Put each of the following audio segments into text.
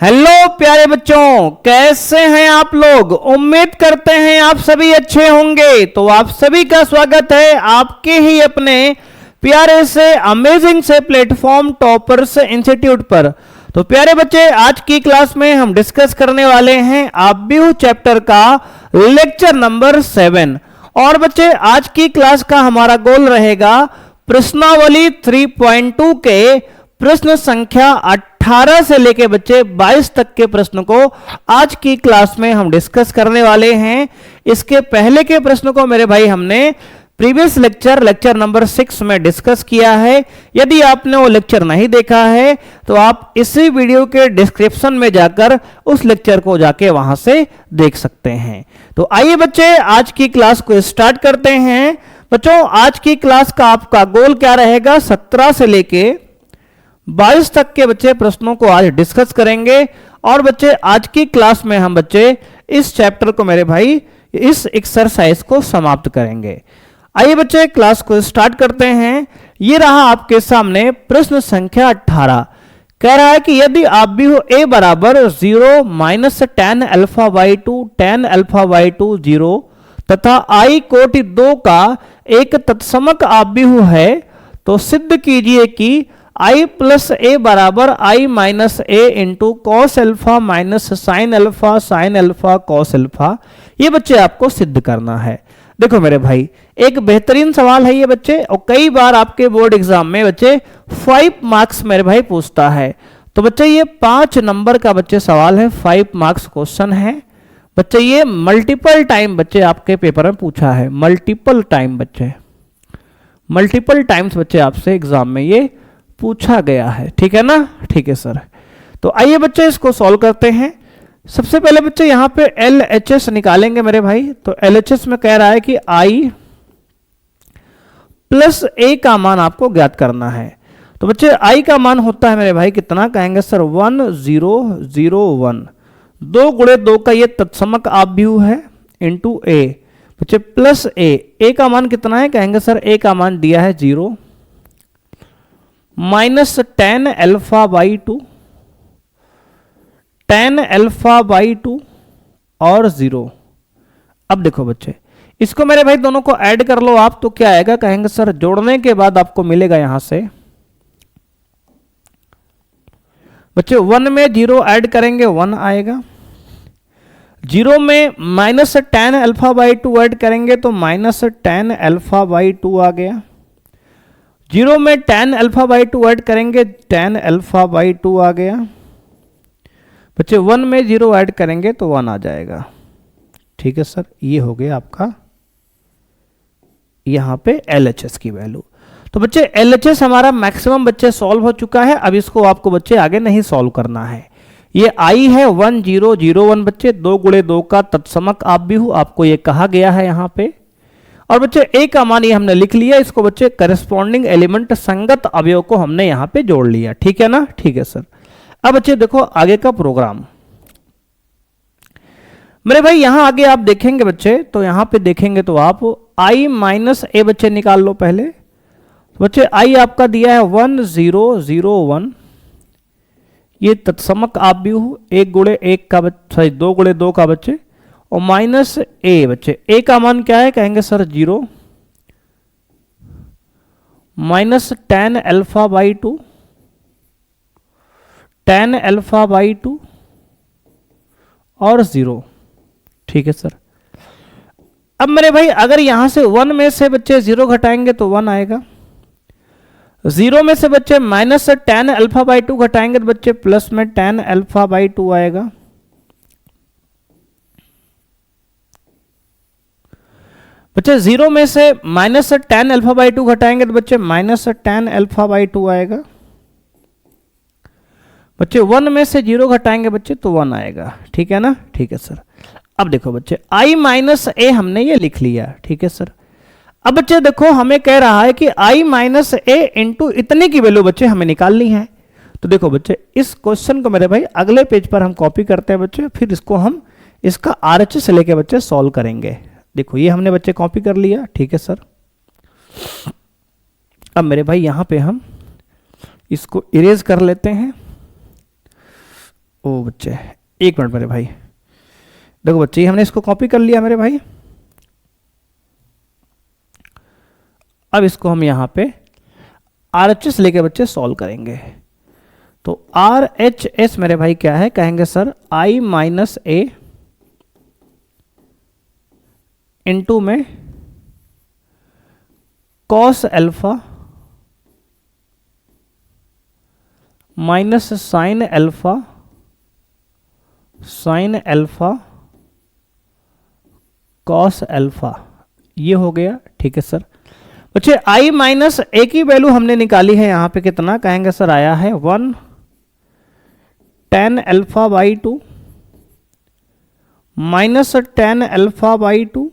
Hello प्यारे बच्चों, कैसे हैं आप लोग। उम्मीद करते हैं आप सभी अच्छे होंगे। तो आप सभी का स्वागत है आपके ही अपने प्यारे से अमेजिंग से प्लेटफॉर्म टॉपर्स इंस्टीट्यूट पर। तो प्यारे बच्चे, आज की क्लास में हम डिस्कस करने वाले हैं आव्यूह चैप्टर का लेक्चर नंबर 7। और बच्चे, आज की क्लास का हमारा गोल रहेगा प्रश्नावली 3.2 के प्रश्न संख्या 18 से लेके बच्चे 22 तक के प्रश्न को आज की क्लास में हम डिस्कस करने वाले हैं। इसके पहले के प्रश्न को मेरे भाई हमने प्रीवियस लेक्चर नंबर 6 में डिस्कस किया है। यदि आपने वो लेक्चर नहीं देखा है तो आप इसी वीडियो के डिस्क्रिप्शन में जाकर उस लेक्चर को जाके वहां से देख सकते हैं। तो आइए बच्चे, आज की क्लास को स्टार्ट करते हैं। बच्चों, आज की क्लास का आपका गोल क्या रहेगा, 17 से लेके 22 तक के बच्चे प्रश्नों को आज डिस्कस करेंगे। और बच्चे, आज की क्लास में हम बच्चे इस चैप्टर को मेरे भाई इस एक्सरसाइज को समाप्त करेंगे। आइए बच्चे, क्लास को स्टार्ट करते हैं। ये रहा आपके सामने प्रश्न संख्या 18। कह रहा है कि यदि आव्यूह a बराबर 0 minus tan alpha by 2 tan alpha by 2 0 तथा i कोटि 2 का एक तत्समक आव्यूह है तो सिद्ध कीजिए कि i प्लस ए बराबर i minus A into cos alpha minus sine alpha cos alpha. ये बच्चे आपको सिद्ध करना है। देखो मेरे भाई, एक बेहतरीन सवाल है ये बच्चे, और कई बार आपके बोर्ड एग्जाम में बच्चे 5 मार्क्स मेरे भाई पूछता है। तो बच्चे ये 5 नंबर का बच्चे सवाल है, 5 मार्क्स क्वेश्चन है बच्चे। ये मल्टीपल टाइम बच्चे आपके पेपर में पूछा है, मल्टीपल टाइम्स बच्चे आपसे एग्जाम में ये पूछा गया है। ठीक है ना, ठीक है सर। तो आइए बच्चे इसको सॉल्व करते हैं। सबसे पहले बच्चे यहां पे LHS निकालेंगे मेरे भाई। तो LHS में कह रहा है कि i प्लस a का मान आपको ज्ञात करना है। तो बच्चे i का मान होता है मेरे भाई कितना, कहेंगे सर 1001। 2 गुणे 2 का ये तत्समक आव्यूह है इंटू a बच्चे प्लस a का मान कितना है, कहेंगे सर a का मान दिया है 0 माइनस tan अल्फा बाई 2 और 0। अब देखो बच्चे, इसको मेरे भाई दोनों को ऐड कर लो आप, तो क्या आएगा, कहेंगे सर जोड़ने के बाद आपको मिलेगा यहां से बच्चे 1 में 0 ऐड करेंगे 1 आएगा, 0 में minus tan alpha by 2 add करेंगे तो माइनस tan अल्फा बाई 2 आ गया, 0 में tan अल्फा बाई 2 ऐड करेंगे tan अल्फा बाई 2 आ गया बच्चे, 1 में 0 ऐड करेंगे तो 1 आ जाएगा। ठीक है सर, ये हो गया आपका यहां पे LHS की वैल्यू। तो बच्चे LHS हमारा मैक्सिमम बच्चे सॉल्व हो चुका है। अब इसको आपको बच्चे आगे नहीं सॉल्व करना है। ये i है 1001 बच्चे, 2 गुणे 2 का तत्समक आव्यूह आपको ये कहा गया है यहां पे। और बच्चे a का मान ये हमने लिख लिया, इसको बच्चे करस्पॉन्डिंग एलिमेंट संगत अवयव को हमने यहां पे जोड़ लिया। ठीक है ना, ठीक है सर। अब बच्चे देखो आगे का प्रोग्राम मेरे भाई, यहां आगे आप देखेंगे बच्चे, तो यहां पे देखेंगे तो आप i माइनस ए बच्चे निकाल लो पहले। तो बच्चे i आपका दिया है 1001, ये तत्समक आव्यूह 1 गुणे 1 का सॉरी 2 गुणे 2 का बच्चे, और माइनस ए बच्चे, ए का मान क्या है, कहेंगे sir 0 minus tan alpha by 2 और 0। ठीक है सर। अब मेरे भाई अगर यहां से 1 में से बच्चे 0 घटाएंगे तो 1 आएगा, 0 में से बच्चे माइनस tan अल्फा बाई 2 घटाएंगे तो बच्चे प्लस में tan अल्फा बाई 2 आएगा। बच्चे 0 में से माइनस tan अल्फा बाई 2 घटाएंगे तो बच्चे माइनस tan अल्फा बाई 2 आएगा। बच्चे 1 में से 0 घटाएंगे बच्चे तो 1 आएगा। ठीक है ना, ठीक है सर। अब देखो बच्चे i माइनस ए हमने ये लिख लिया। ठीक है सर। अब बच्चे देखो हमें कह रहा है कि i माइनस ए इंटू इतने की वैल्यू बच्चे हमें निकालनी है। तो देखो बच्चे इस क्वेश्चन को मेरे भाई अगले पेज पर हम कॉपी करते हैं बच्चे, फिर इसको हम इसका RHS से लेके बच्चे सॉल्व करेंगे। देखो ये हमने बच्चे कॉपी कर लिया। ठीक है सर। अब मेरे भाई यहां पे हम इसको इरेज कर लेते हैं। ओ बच्चे एक मिनट मेरे भाई, देखो बच्चे हमने इसको कॉपी कर लिया मेरे भाई। अब इसको हम यहां पे RHS लेके बच्चे सॉल्व करेंगे। तो RHS मेरे भाई क्या है, कहेंगे sir I minus A into में cos alpha minus sine alpha cos alpha, ये हो गया। ठीक है सर। बच्चे I माइनस ए की वैल्यू हमने निकाली है यहां पे, कितना कहेंगे सर, आया है 1 tan alpha by 2 minus tan alpha by 2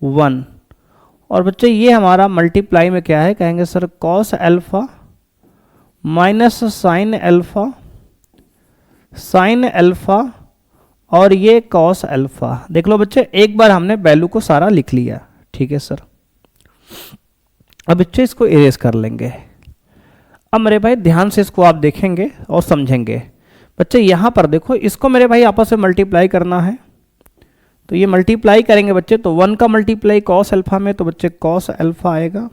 1। और बच्चे ये हमारा मल्टीप्लाई में क्या है, कहेंगे sir cos alpha minus sine alpha और ये कॉस अल्फा। देख लो बच्चे एक बार हमने वैल्यू को सारा लिख लिया। ठीक है सर। अब बच्चे इसको इरेज कर लेंगे। अब मेरे भाई ध्यान से इसको आप देखेंगे और समझेंगे। बच्चे यहां पर देखो, इसको मेरे भाई आपस में मल्टीप्लाई करना है, तो ये मल्टीप्लाई करेंगे बच्चे, तो 1 का मल्टीप्लाई कॉस अल्फा में, तो बच्चे कॉस अल्फा आएगा।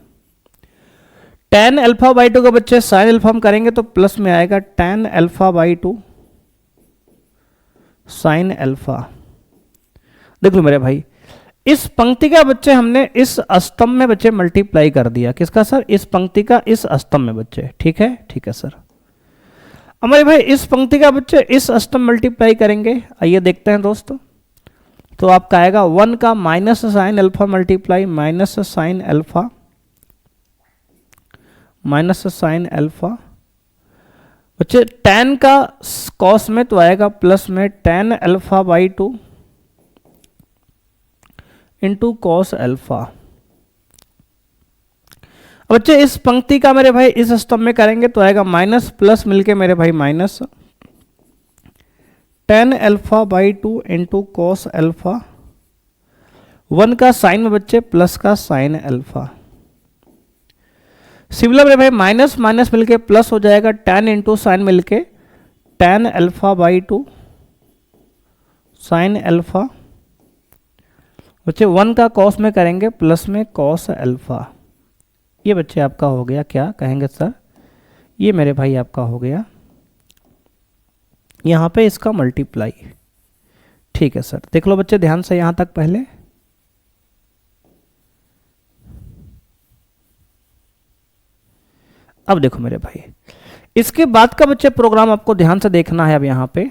tan अल्फा बाई 2 का बच्चे साइन अल्फा हम करेंगे तो प्लस में आएगा tan alpha by 2 sine alpha. देख लो मेरे भाई, इस पंक्ति का बच्चे हमने इस स्तंभ में बच्चे मल्टीप्लाई कर दिया। किसका सर, इस पंक्ति का इस स्तंभ में बच्चे। ठीक है, ठीक है सर। हमारे भाई इस पंक्ति का बच्चे इस स्तंभ मल्टीप्लाई करेंगे। आइए देखते हैं दोस्तों। तो आपका आएगा 1 का minus sine alpha multiply minus sine alpha बच्चे tan का कॉस में तो आएगा प्लस में tan alpha by 2 into cos alpha. बच्चे इस पंक्ति का मेरे भाई इस स्तंभ में करेंगे तो आएगा माइनस प्लस मिलके मेरे भाई minus tan alpha by 2 into cos alpha. 1 का साइन में बच्चे प्लस का साइन अल्फा। सिमिलर मेरे भाई माइनस माइनस मिलके प्लस हो जाएगा, tan इंटू साइन मिलके tan alpha by 2 sine alpha. बच्चे 1 का कॉस में करेंगे प्लस में कॉस अल्फा। ये बच्चे आपका हो गया, क्या कहेंगे सर, ये मेरे भाई आपका हो गया यहां पे इसका मल्टीप्लाई। ठीक है सर। देख लो बच्चे ध्यान से यहां तक पहले। अब देखो मेरे भाई, इसके बाद का बच्चे प्रोग्राम आपको ध्यान से देखना है। अब यहां पे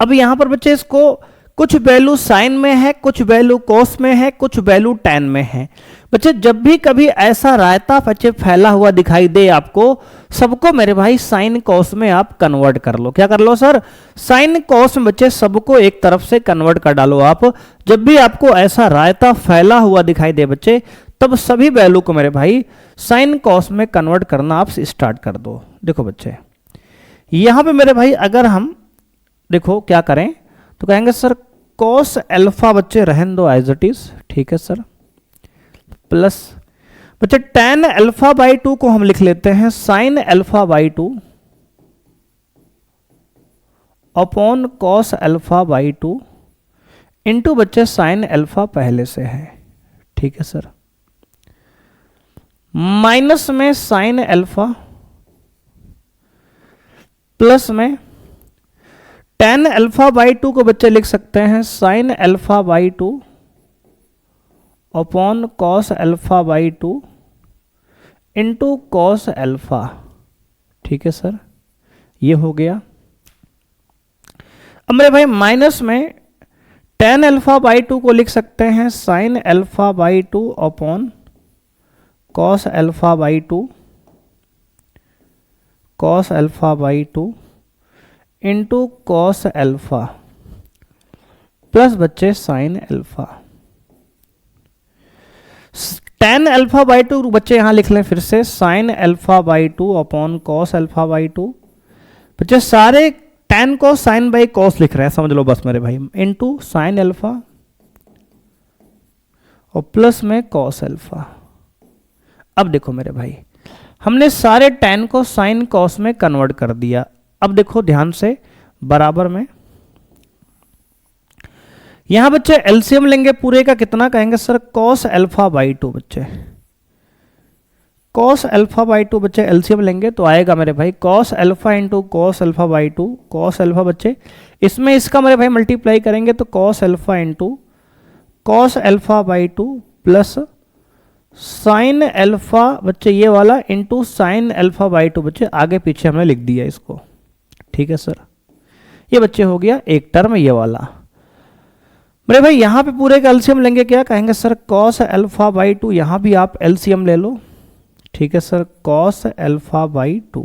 अब यहां पर बच्चे इसको कुछ वैल्यू साइन में है, कुछ वैल्यू कोस में है, कुछ वैल्यू टैन में है। बच्चे जब भी कभी ऐसा रायता बच्चे फैला हुआ दिखाई दे आपको, सबको मेरे भाई साइन कोस में आप कन्वर्ट कर लो। क्या कर लो सर, साइन कोस में बच्चे सबको एक तरफ से कन्वर्ट कर डालो आप। जब भी आपको ऐसा रायता फैला हुआ दिखाई दे बच्चे, तब सभी वैल्यू को मेरे भाई साइन कॉस में कन्वर्ट करना आप स्टार्ट कर दो। देखो बच्चे यहां पे मेरे भाई अगर हम देखो क्या करें, तो कहेंगे सर कॉस अल्फा बच्चे रहने दो एज इट इज। ठीक है सर। प्लस बच्चे tan अल्फा बाई 2 को हम लिख लेते हैं sine alpha by 2 upon cos alpha by 2 into बच्चे साइन अल्फा पहले से है। ठीक है सर। माइनस में साइन अल्फा प्लस में tan अल्फा बाई 2 को बच्चे लिख सकते हैं sine alpha by 2 upon cos alpha by 2 into cos alpha. ठीक है सर, ये हो गया। अब मेरे भाई माइनस में tan अल्फा बाई 2 को लिख सकते हैं sine alpha by 2 upon cos alpha by 2 into cos alpha plus बच्चे sine alpha. tan alpha by 2 बच्चे यहां लिख लें फिर से sine alpha by 2 upon cos alpha by 2। बच्चे सारे tan को साइन बाई कॉस लिख रहे हैं, समझ लो बस मेरे भाई, इंटू साइन अल्फा और प्लस में कॉस अल्फा। अब देखो मेरे भाई हमने सारे tan को sin cos में कन्वर्ट कर दिया। अब देखो ध्यान से बराबर में, यहां बच्चे एलसीएम लेंगे पूरे का, कितना कहेंगे सर cos अल्फा बाई 2 बच्चे, cos अल्फा बाई 2 बच्चे एलसीएम लेंगे तो आएगा मेरे भाई cos alpha into cos alpha by 2, cos alpha बच्चे, इसमें इसका मेरे भाई मल्टीप्लाई करेंगे तो cos alpha into cos alpha by 2 plus sine alpha बच्चे ये वाला इंटू साइन अल्फा बाई 2 बच्चे, आगे पीछे हमने लिख दिया इसको, ठीक है सर। ये बच्चे हो गया एक टर्म ये वाला। मेरे भाई यहां पे पूरे का एलसीएम लेंगे, क्या कहेंगे सर cos अल्फा बाई 2, यहां भी आप एलसीएम ले लो, ठीक है सर, cos अल्फा बाई 2।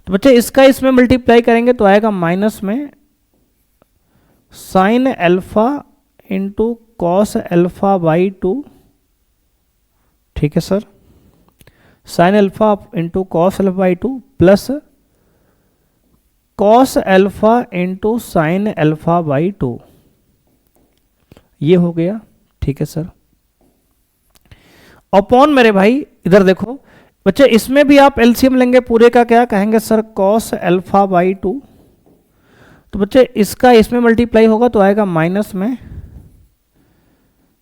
तो बच्चे इसका इसमें मल्टीप्लाई करेंगे तो आएगा माइनस में sine alpha into cos alpha by 2, ठीक है sir, sine alpha into cos alpha by 2 plus cos alpha into sine alpha by 2, ये हो गया, ठीक है सर। अपॉन मेरे भाई इधर देखो बच्चे, इसमें भी आप एलसीएम लेंगे पूरे का, क्या कहेंगे सर कॉस अल्फा बाई 2, तो बच्चे इसका इसमें मल्टीप्लाई होगा तो आएगा माइनस में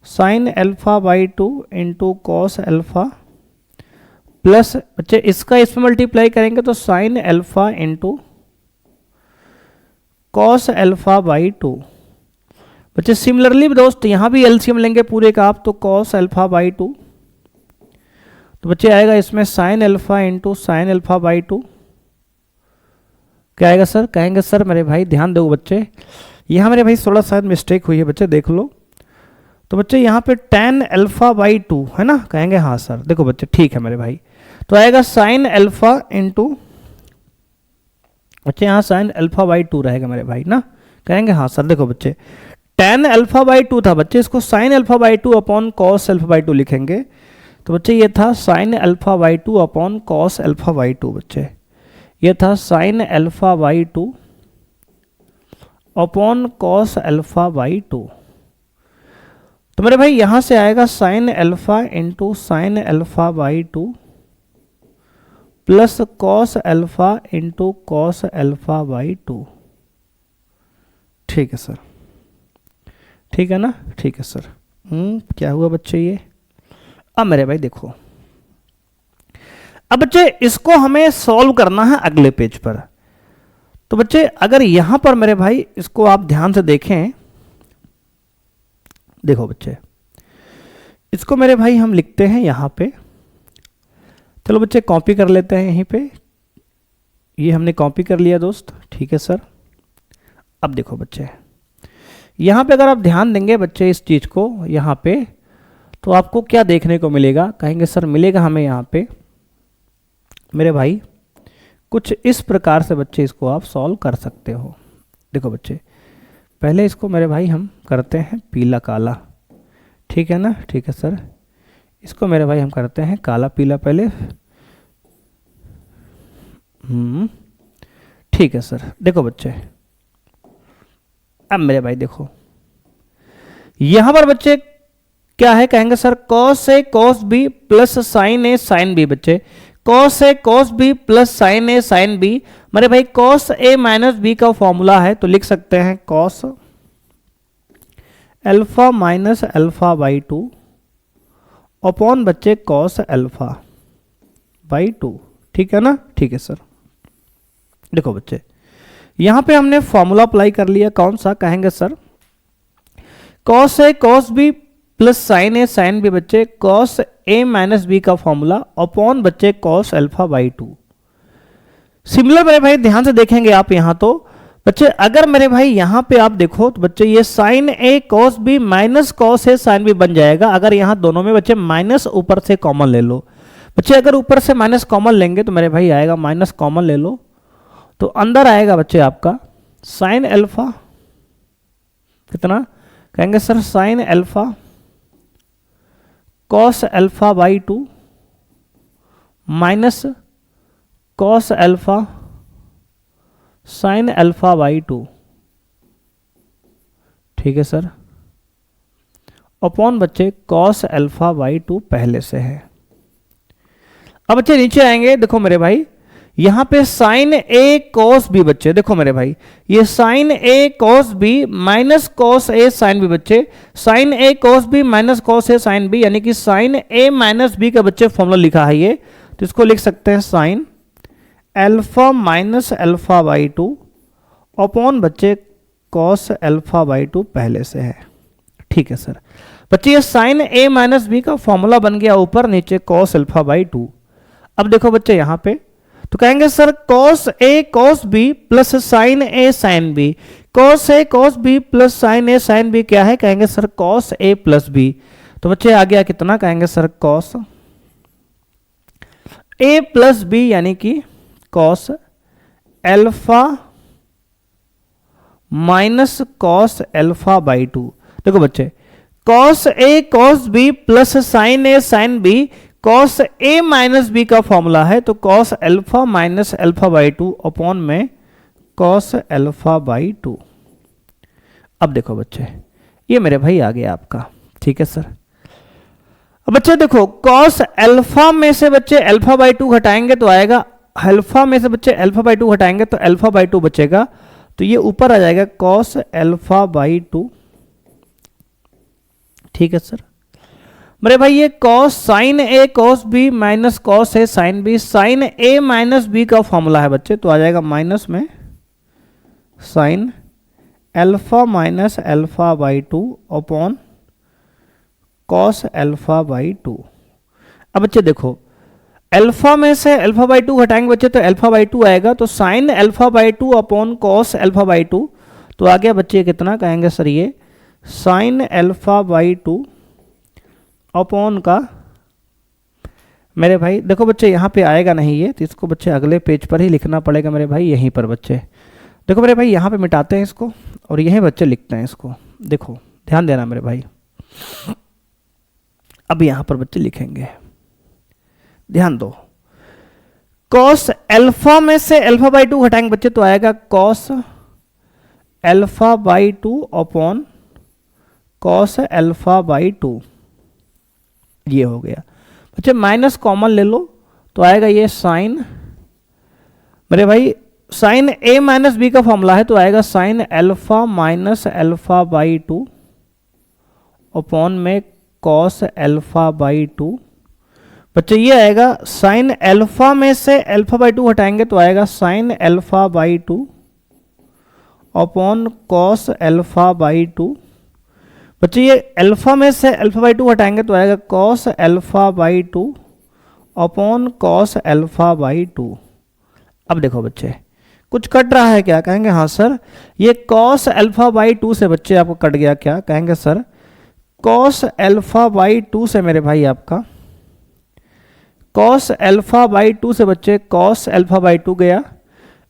sign alpha by 2 into cos alpha plus बच्चे इसका इसमें मल्टीप्लाई करेंगे तो sine alpha into cos alpha by 2। बच्चे सिमिलरली दोस्त यहां भी एलसीएम लेंगे पूरे का आप, तो कॉस अल्फा बाई 2, तो बच्चे आएगा इसमें sine alpha into sine alpha by 2, क्या आएगा सर, कहेंगे सर मेरे भाई ध्यान दो बच्चे, यहाँ मेरे भाई थोड़ा शायद मिस्टेक हुई है बच्चे, देख लो। तो बच्चे यहाँ पे tan अल्फा बाई 2 है ना, कहेंगे हाँ सर, देखो बच्चे ठीक है मेरे भाई, तो आएगा साइन अल्फा इंटू बच्चे यहाँ साइन अल्फा बाई 2 रहेगा मेरे भाई ना, कहेंगे हाँ सर। देखो बच्चे tan अल्फा बाई 2 था बच्चे, इसको sign alpha by 2 upon cos alpha by 2 लिखेंगे, तो बच्चे ये था sign alpha by 2 upon cos alpha by 2 बच्चे, ये था sign alpha by 2 upon cos alpha by 2। तो मेरे भाई यहां से आएगा sine alpha into sine alpha by 2 plus cos alpha into cos alpha by 2, ठीक है सर, ठीक है ना, ठीक है सर। क्या हुआ बच्चे ये, अब मेरे भाई देखो, अब बच्चे इसको हमें सॉल्व करना है अगले पेज पर। तो बच्चे अगर यहां पर मेरे भाई इसको आप ध्यान से देखें, देखो बच्चे इसको मेरे भाई हम लिखते हैं यहां पे, चलो बच्चे कॉपी कर लेते हैं यहीं पे, ये हमने कॉपी कर लिया दोस्त, ठीक है सर। अब देखो बच्चे यहां पे अगर आप ध्यान देंगे बच्चे इस चीज को यहां पे, तो आपको क्या देखने को मिलेगा, कहेंगे सर मिलेगा हमें यहां पे मेरे भाई कुछ इस प्रकार से बच्चे इसको आप सॉल्व कर सकते हो। देखो बच्चे पहले इसको मेरे भाई हम करते हैं पीला काला, ठीक है ना, ठीक है सर, इसको मेरे भाई हम करते हैं काला पीला पहले, ठीक है सर। देखो बच्चे अब मेरे भाई देखो यहां पर बच्चे क्या है, कहेंगे sir cos A cos B plus sign A sine B, बच्चे cos A cos B plus sign A sine B, मेरे भाई कॉस ए माइनस बी का फॉर्मूला है, तो लिख सकते हैं cos alpha minus alpha by 2 upon बच्चे कॉस अल्फा बाई 2, ठीक है ना, ठीक है सर। देखो बच्चे यहां पे हमने फॉर्मूला अप्लाई कर लिया, कौन सा, कहेंगे sir cos A cos B plus sign A sine B, बच्चे कॉस ए माइनस बी का फॉर्मूला अपॉन बच्चे कॉस अल्फा बाई 2। सिमिलर मेरे भाई ध्यान से देखेंगे आप यहां, तो बच्चे अगर मेरे भाई यहां पे आप देखो तो बच्चे ये sign A cos B minus cos A sine B बन जाएगा, अगर यहां दोनों में बच्चे माइनस ऊपर से कॉमन ले लो, बच्चे अगर ऊपर से माइनस कॉमन लेंगे तो मेरे भाई आएगा माइनस कॉमन ले लो, तो अंदर आएगा बच्चे आपका साइन अल्फा कितना, कहेंगे sir sign alpha cos alpha by 2 minus cos alpha sign alpha by 2, ठीक है सर, अपॉन बच्चे कॉस अल्फा बाई 2 पहले से है। अब बच्चे नीचे आएंगे, देखो मेरे भाई यहां पे साइन ए कॉस बी बच्चे, देखो मेरे भाई ये sign A cos B minus cos A sine B बच्चे, sign A cos B minus cos A sine B, यानी कि साइन ए माइनस बी का बच्चे फॉर्मूला लिखा है ये, तो इसको लिख सकते हैं sine alpha minus alpha by two upon बच्चे कॉस एल्फा बाई टू पहले से है। ठीक है सर। बच्चे ये साइन ए माइनस बी का फॉर्मूला बन गया ऊपर नीचे कॉस एल्फा बाई टू। अब देखो बच्चे यहां पे तो कहेंगे sir cos A cos B plus sign A sine B, cos A cos B plus sign A sine B क्या है, कहेंगे sir cos A plus B. तो बच्चे आ गया कितना, कहेंगे sir cos A plus B यानी कि cos alpha minus cos alpha by to. देखो बच्चे cos A cos B plus sign A sine B cos A minus B का फॉर्मूला है, तो cos alpha minus alpha by two upon में cos alpha by to. अब देखो बच्चे ये मेरे भाई आ गया आपका। ठीक है सर। अब बच्चे देखो कॉस एल्फा में से बच्चे एल्फा बाई टू घटाएंगे तो आएगा, अल्फा में से बच्चे एल्फा बाई टू घटाएंगे तो एल्फा बाई टू बचेगा, तो ये ऊपर आ जाएगा कॉस एल्फा बाई टू। ठीक है सर। मेरे भाई ये cos sine A cos B minus cos A sine B, sign A minus B का फॉर्मूला है बच्चे, तो आ जाएगा माइनस में sine alpha minus alpha by two upon cos alpha by to. अब बच्चे देखो एल्फा में से एल्फा बाई टू घटाएंगे बच्चे तो एल्फा बाई टू आएगा, तो sine alpha by two upon cos alpha by to, तो आ गया बच्चे कितना, कहेंगे सर ये sine alpha by two upon का, मेरे भाई देखो बच्चे यहाँ पे आएगा नहीं ये, तो इसको बच्चे अगले पेज पर ही लिखना पड़ेगा मेरे भाई, यहीं पर बच्चे देखो मेरे भाई यहाँ पे मिटाते हैं इसको और यहीं बच्चे लिखते हैं इसको। देखो ध्यान देना मेरे भाई, अब यहाँ पर बच्चे लिखेंगे, ध्यान दो। कॉस एल्फा में से एल्फा बाई टू घटाएंगे बच्चे तो आएगा cos alpha by two upon cos alpha by to, ये हो गया बच्चे। माइनस कॉमन ले लो तो आएगा ये साइन, मेरे भाई साइन ए माइनस बी का फॉर्मूला है, तो आएगा sine alpha minus alpha by two upon में कॉस एल्फा बाई टू। बच्चे ये आएगा साइन एल्फा में से एल्फा बाई टू हटाएंगे तो आएगा sine alpha by two upon cos alpha by to. बच्चे ये अल्फा में से अल्फा बाई टू हटाएंगे तो आएगा cos alpha by two upon cos alpha by to. अब देखो बच्चे कुछ कट रहा है क्या, कहेंगे हाँ सर ये कॉस एल्फा बाई टू से बच्चे आपको कट गया क्या, कहेंगे sir cos alpha by to से मेरे भाई आपका कॉस एल्फा बाई टू से बच्चे कॉस एल्फा बाई टू गया,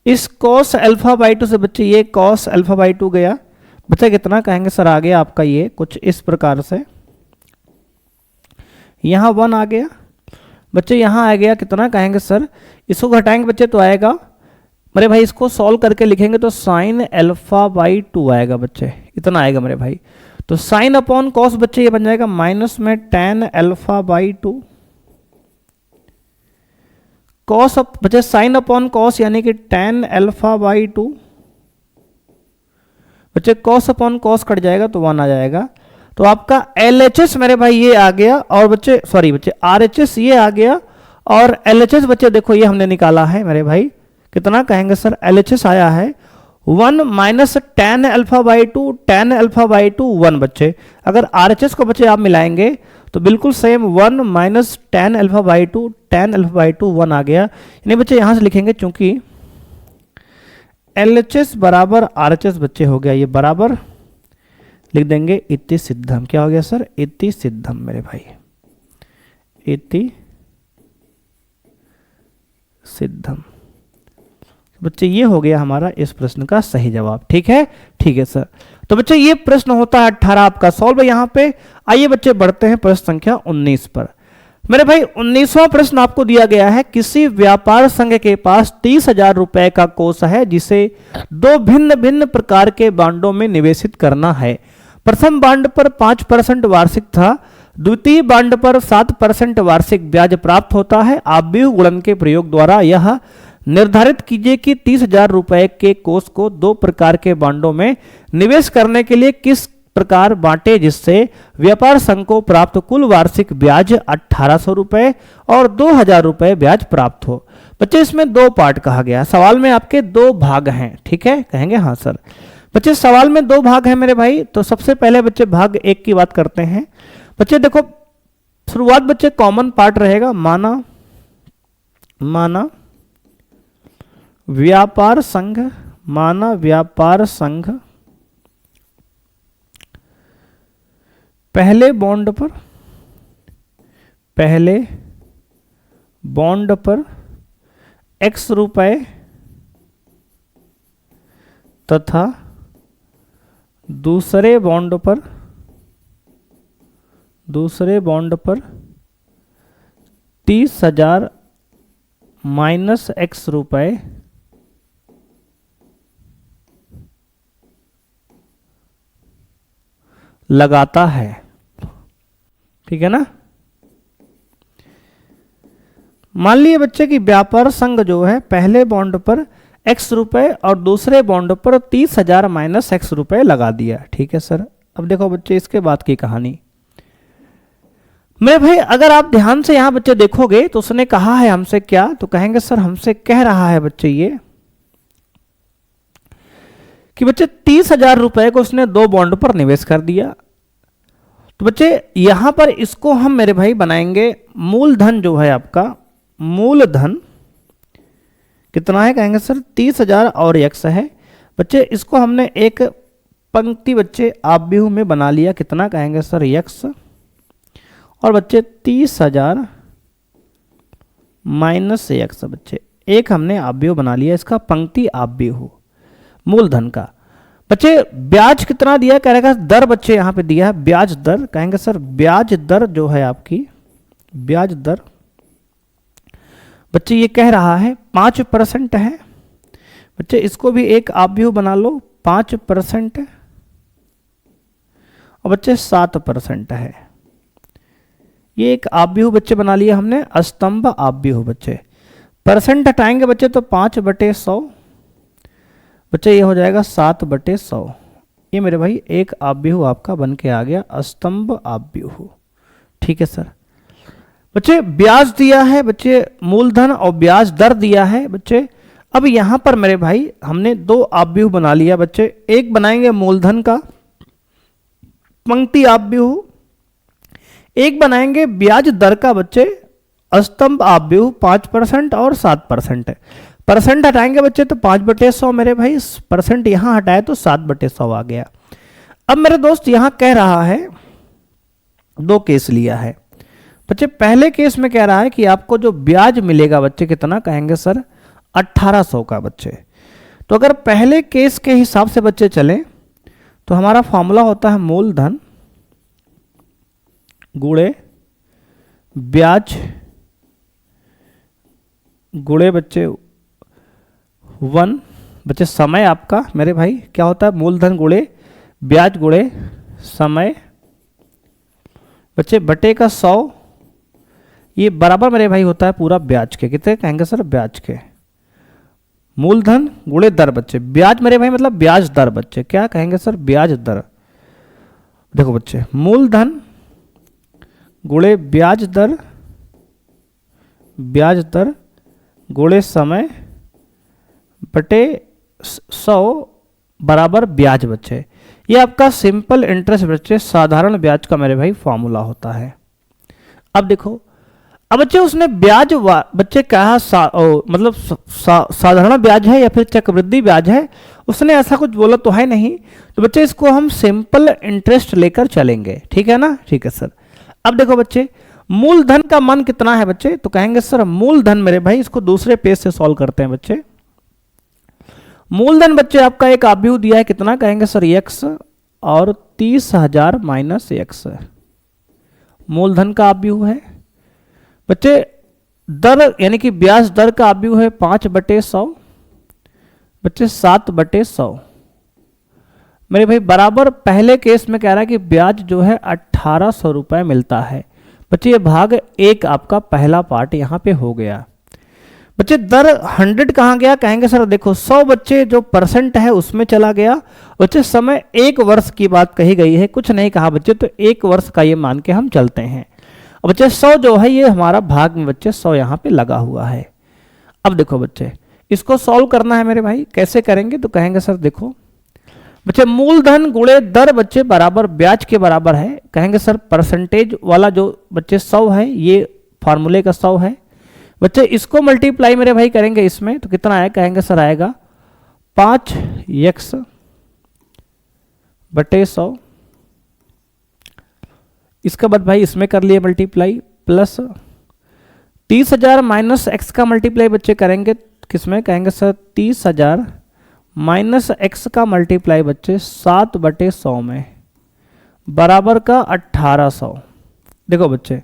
इस कॉस एल्फा बाई टू से बच्चे ये कॉस एल्फा बाई टू गया, बच्चा कितना, कहेंगे सर आ गया आपका ये कुछ इस प्रकार से, यहां वन आ गया बच्चे, यहां आ गया कितना, कहेंगे सर इसको घटाएंगे बच्चे तो आएगा, मेरे भाई इसको सॉल्व करके लिखेंगे तो साइन एल्फा बाई टू आएगा बच्चे, इतना आएगा मेरे भाई। तो साइन अपॉन कॉस बच्चे ये बन जाएगा माइनस में ten alpha by to, cos बच्चे साइन अपॉन कॉस यानी कि टेन एल्फा बाई टू, बच्चे कॉस अपॉन कॉस कट जाएगा तो वन आ जाएगा, तो आपका LHS मेरे भाई ये आ गया, और बच्चे सॉरी बच्चे RHS ये आ गया, और LHS बच्चे देखो ये हमने निकाला है मेरे भाई कितना, कहेंगे सर LHS आया है one minus tan alpha by two, tan alpha by two one बच्चे, अगर RHS को बच्चे आप मिलाएंगे तो बिल्कुल same one minus tan alpha by two, tan alpha by two one आ गया, यानी बच्चे यहां से लिखेंगे चूंकि LHS बराबर RHS बच्चे हो गया, ये बराबर लिख देंगे इति सिद्धम, क्या हो गया सर इति सिद्धम मेरे भाई, इति सिद्धम। बच्चे ये हो गया हमारा इस प्रश्न का सही जवाब, ठीक है, ठीक है सर। तो बच्चे ये प्रश्न होता है 18 आपका सॉल्व है यहाँ पे। आइए बच्चे बढ़ते हैं प्रश्न संख्या 19 पर। मेरे भाई 19वां प्रश्न आपको दिया गया है, किसी व्यापार संघ के पास 30,000 रुपए का कोष है जिसे दो भिन्न भिन्न प्रकार के बांडों में निवेशित करना है। प्रथम बांड पर 5% वार्षिक था, द्वितीय बॉन्ड पर 7% वार्षिक ब्याज प्राप्त होता है। आव्यूह गुणन के प्रयोग द्वारा यह निर्धारित कीजिए कि 30,000 रुपए के कोष को दो प्रकार के बॉन्डों में निवेश करने के लिए किस प्रकार बांटे जिससे व्यापार संघ को प्राप्त कुल वार्षिक ब्याज 1800 रुपए और 2000 रुपए ब्याज प्राप्त हो। बच्चे इसमें दो पार्ट कहा गया, सवाल में आपके दो भाग हैं, ठीक है, कहेंगे हाँ सर। बच्चे सवाल में दो भाग हैं मेरे भाई, तो सबसे पहले बच्चे भाग एक की बात करते हैं। बच्चे देखो शुरुआत बच्चे कॉमन पार्ट रहेगा, माना व्यापार संघ, माना व्यापार संघ पहले बॉन्ड पर x रुपए तथा दूसरे बॉन्ड पर 30,000 माइनस x रुपए लगाता है, ठीक है ना। मान लिए बच्चे कि व्यापार संघ जो है पहले बॉन्ड पर x रुपए और दूसरे बॉन्ड पर 30,000 माइनस x रुपए लगा दिया, ठीक है सर। अब देखो बच्चे इसके बाद की कहानी, मेरे भाई अगर आप ध्यान से यहां बच्चे देखोगे तो उसने कहा है हमसे क्या, तो कहेंगे सर हमसे कह रहा है बच्चे ये कि बच्चे 30,000 रुपए को उसने दो बॉन्ड पर निवेश कर दिया। तो बच्चे यहां पर इसको हम मेरे भाई बनाएंगे मूलधन जो है आपका, मूलधन कितना है, कहेंगे सर 30,000 और x है। बच्चे इसको हमने एक पंक्ति बच्चे आव्यूह में बना लिया, कितना कहेंगे सर x, और बच्चे 30,000 माइनस x बच्चे एक हमने आव्यूह बना लिया, इसका पंक्ति आव्यूह मूलधन का। बच्चे ब्याज कितना दिया, कहेगा दर बच्चे यहां पे दिया है ब्याज दर, कहेंगे सर ब्याज दर जो है आपकी, ब्याज दर बच्चे ये कह रहा है 5% है। बच्चे इसको भी एक आव्यूह बना लो 5% और बच्चे 7% है। ये एक आव्यूह बच्चे बना लिया हमने, स्तंभ आव्यूह बच्चे। परसेंट हटाएंगे बच्चे तो 5/100 बच्चे ये हो जाएगा 7/100। ये मेरे भाई एक आव्यूह आपका बन के आ गया, स्तंभ आव्यूह, ठीक है सर। बच्चे ब्याज दिया है बच्चे मूलधन और ब्याज दर दिया है बच्चे। अब यहां पर मेरे भाई हमने दो आव्यूह बना लिया बच्चे, एक बनाएंगे मूलधन का पंक्ति आव्यूह, एक बनाएंगे ब्याज दर का बच्चे स्तंभ आव्यूह 5% और 7% है। परसेंट हटाएंगे बच्चे तो 5/100 मेरे भाई, परसेंट यहां हटाए तो 7/100 आ गया। अब मेरे दोस्त यहां कह रहा है दो केस लिया है बच्चे। पहले केस में कह रहा है कि आपको जो ब्याज मिलेगा बच्चे कितना, कहेंगे सर 1800 का बच्चे। तो अगर पहले केस के हिसाब से बच्चे चले तो हमारा फॉर्मूला होता है मूलधन गुणे ब्याज गुणे बच्चे 1 बच्चे समय आपका मेरे भाई क्या होता है, मूलधन गुणे ब्याज गुणे समय बच्चे बटे का 100, ये बराबर मेरे भाई होता है पूरा ब्याज के, कितने कहेंगे सर ब्याज के। मूलधन गुणे दर बच्चे, ब्याज मेरे भाई मतलब ब्याज दर बच्चे, क्या कहेंगे सर ब्याज दर। देखो बच्चे मूलधन गुणे ब्याज दर गुणे समय बटे 100 बराबर ब्याज बच्चे। ये आपका सिंपल इंटरेस्ट बच्चे, साधारण ब्याज का मेरे भाई फॉर्मूला होता है। अब देखो अब बच्चे उसने ब्याज बच्चे कहा मतलब साधारण ब्याज है या फिर चक्रवृद्धि ब्याज है, उसने ऐसा कुछ बोला तो है नहीं, तो बच्चे इसको हम सिंपल इंटरेस्ट लेकर चलेंगे, ठीक है ना, ठीक है सर। अब देखो बच्चे मूलधन का मान कितना है बच्चे, तो कहेंगे सर मूलधन मेरे भाई, इसको दूसरे पेज से सॉल्व करते हैं बच्चे। मूलधन बच्चे आपका एक आव्यूह दिया है कितना, कहेंगे सर x और 30,000 माइनस x मूलधन का आव्यूह है बच्चे। दर यानी कि ब्याज दर का आव्यूह है 5/100 बच्चे 7/100। मेरे भाई बराबर पहले केस में कह रहा है कि ब्याज जो है 1800 रुपये मिलता है। बच्चे ये भाग एक आपका पहला पार्ट यहाँ पे हो गया। बच्चे दर 100 कहाँ गया, कहेंगे सर देखो 100 बच्चे जो परसेंट है उसमें चला गया। बच्चे समय 1 वर्ष की बात कही गई है, कुछ नहीं कहा बच्चे, तो 1 वर्ष का ये मान के हम चलते हैं। अब बच्चे 100 जो है ये हमारा भाग में बच्चे 100 यहाँ पे लगा हुआ है। अब देखो बच्चे इसको सॉल्व करना है मेरे भाई, कैसे करेंगे, तो कहेंगे सर देखो बच्चे मूलधन गुणे दर बच्चे बराबर ब्याज के बराबर है। कहेंगे सर परसेंटेज वाला जो बच्चे 100 है ये फार्मूले का 100 है। बच्चे इसको मल्टीप्लाई मेरे भाई करेंगे इसमें तो कितना आएगा, कहेंगे सर आएगा 5x बटे 100। इसका बाद भाई इसमें कर लिए मल्टीप्लाई, प्लस 30,000 माइनस x का मल्टीप्लाई बच्चे करेंगे किसमें, कहेंगे सर 30,000 माइनस x का मल्टीप्लाई बच्चे 7 बटे 100 में बराबर का 1800। देखो बच्चे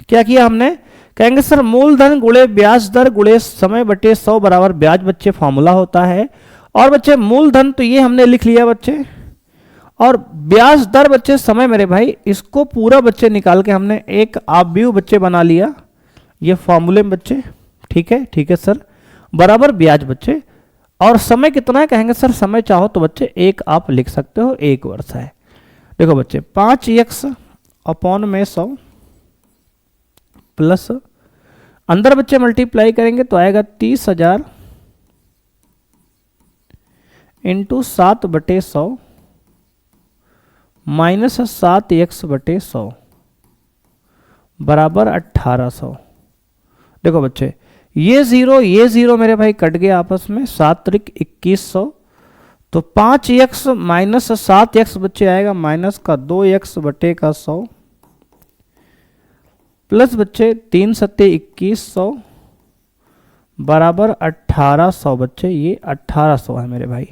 क्या किया हमने, कहेंगे सर मूलधन गुणे ब्याज दर गुणे समय बटे 100 बराबर ब्याज बच्चे फॉर्मूला होता है। और बच्चे मूलधन तो ये हमने लिख लिया बच्चे, और ब्याज दर बच्चे समय मेरे भाई इसको पूरा बच्चे निकाल के हमने एक आव्यूह बच्चे बना लिया ये फॉर्मूले में बच्चे। ठीक है सर, बराबर ब्याज बच्चे, और समय कितना है, कहेंगे सर समय चाहो तो बच्चे 1 आप लिख सकते हो, 1 वर्ष है। देखो बच्चे 5x अपॉन में 100 प्लस अंदर बच्चे मल्टीप्लाई करेंगे तो आएगा 30,000 इंटू 7 बटे 100 माइनस 7x बटे 100 बराबर 1800। देखो बच्चे ये जीरो मेरे भाई कट गया आपस में, 7 त्रिक 2100, तो 5x माइनस 7x बच्चे आएगा माइनस का 2x बटे का 100 प्लस बच्चे 3 सत्ते 2100 बराबर 1800। बच्चे ये 1800 है मेरे भाई।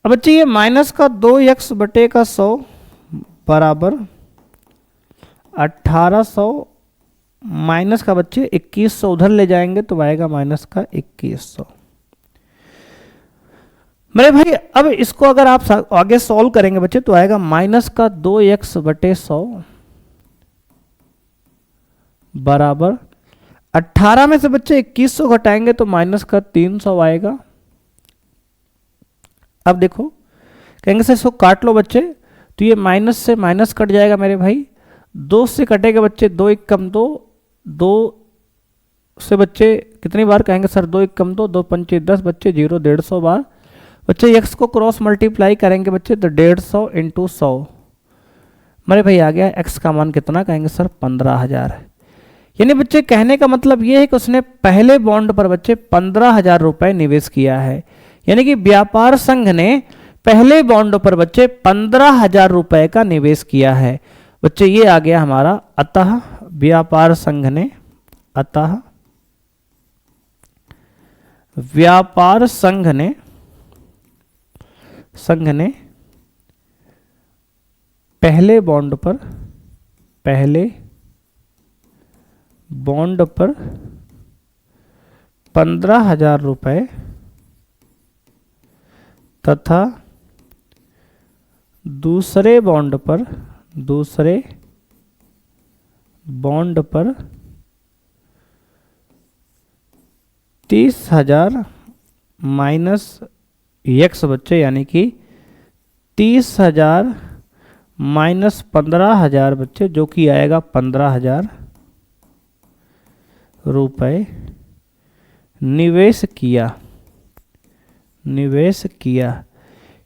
अब बच्चे ये माइनस का 2x बटे का 100 बराबर 1800 माइनस का बच्चे 2100 उधर ले जाएंगे तो आएगा माइनस का 2100। मेरे भाई अब इसको अगर आप आगे सॉल्व करेंगे बच्चे तो आएगा माइनस का 2x बटे 100 बराबर 18 में से बच्चे 2100 घटाएंगे तो माइनस का 300 आएगा। अब देखो कहेंगे सर इसको काट लो बच्चे, तो ये माइनस से माइनस कट जाएगा मेरे भाई, 2 से कटेगा बच्चे 2 1 कम 2, 2 से बच्चे कितनी बार, कहेंगे सर 2 1 कम 2, 2 पंचे 10 बच्चे 0 150 बार। बच्चे x को क्रॉस मल्टीप्लाई करेंगे बच्चे तो 150 इंटू 100 मेरे भाई आ गया x का मान कितना, कहेंगे सर 15,000। यानी बच्चे कहने का मतलब ये है कि उसने पहले बॉन्ड पर बच्चे 15,000 रुपए निवेश किया है। यानी कि व्यापार संघ ने पहले बॉन्ड पर बच्चे 15,000 रुपए का निवेश किया है। बच्चे ये आ गया हमारा, अतः व्यापार संघ ने, अतः व्यापार संघ ने पहले बॉन्ड पर 15,000 रुपए तथा दूसरे बॉन्ड पर 30,000 माइनस x बच्चे, यानी कि 30,000 माइनस 15,000 बच्चे, जो कि आएगा 15,000 रुपए निवेश किया।